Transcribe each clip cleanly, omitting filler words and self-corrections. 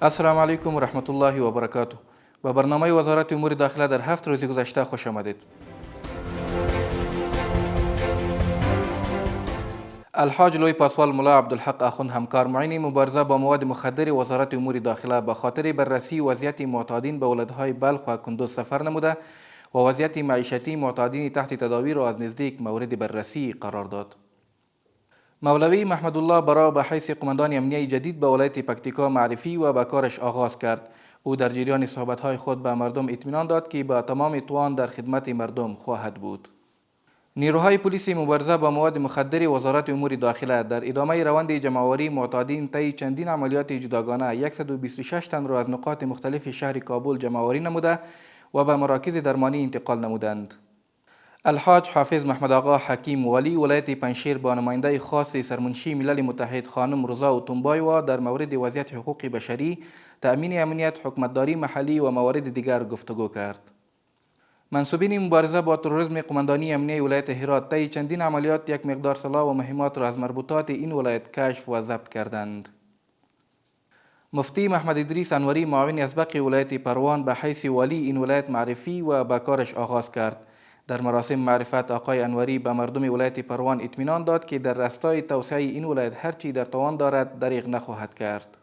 السلام علیکم و رحمت الله و برکاته. به برنامه وزارت امور داخله در 7 روز گذشته خوش آمدید. الحاج لوی پاسوال ملا عبدالحق اخوند همکار معین مبارزه با مواد مخدر وزارت امور داخله به خاطر بررسی وضعیت معتادین به ولایت‌های بلخ و کندوز سفر نموده و وضعیت معیشتی معتادین تحت تداوی را از نزدیک مورد بررسی قرار داد. مولوی محمد الله برا به حیث قماندان امنیه جدید به ولایت پکتیکا معرفی و به کارش آغاز کرد. او در جریان صحبت‌های خود به مردم اطمینان داد که با تمام توان در خدمت مردم خواهد بود. نیروهای پلیس مبارزه با مواد مخدر وزارت امور داخله در ادامه روند جمع‌آوری معتادین طی چندین عملیات جداگانه 126 تن را از نقاط مختلف شهر کابل جمع‌آوری نموده و به مراکز درمانی انتقال نمودند. الحاج حافظ محمد آقا حکیم والی ولایت پنجشیر با نماینده خاص سرمنشی ملل متحد خانم رضا اوتونبایوا در مورد وضعیت حقوق بشری، تأمین امنیت، حکومتداری محلی و موارد دیگر گفتگو کرد. منصوبین مبارزه با تروریسم قماندانی امنیه ولایت هرات طی چندین عملیات یک مقدار سلاح و مهمات را از مربوطات این ولایت کشف و ضبط کردند. مفتی محمد ادریس انوری معاون اسبق ولایت پروان به حیث والی این ولایت معرفی و به کارش آغاز کرد. در مراسم معرفت آقای انوری به مردم ولایت پروان اطمینان داد که در راستای توسعه این ولایت هرچی در توان دارد دریغ نخواهد کرد.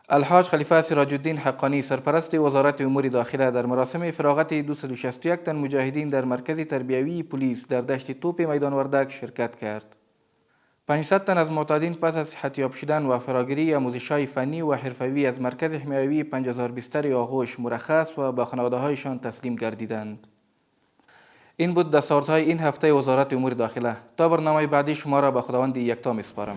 الحاج خلیفه سراج الدین حقانی سرپرست وزارت امور داخله در مراسم فراغت 261 تن مجاهدین در مرکز تربیوی پلیس در دشت توپ میدان وردک شرکت کرد. 500 تن از معتادین پس از صحتیاب شدن و فراگیری آموزش‌های فنی و حرفوی از مرکز حمایوی 5000 بستر آغوش مرخص و به خانواده‌هایشان تسلیم گردیدند. این بود دستاوردهای این هفته وزارت امور داخله. تا برنامه بعدی شما را به خداوند یکتا می‌سپارم.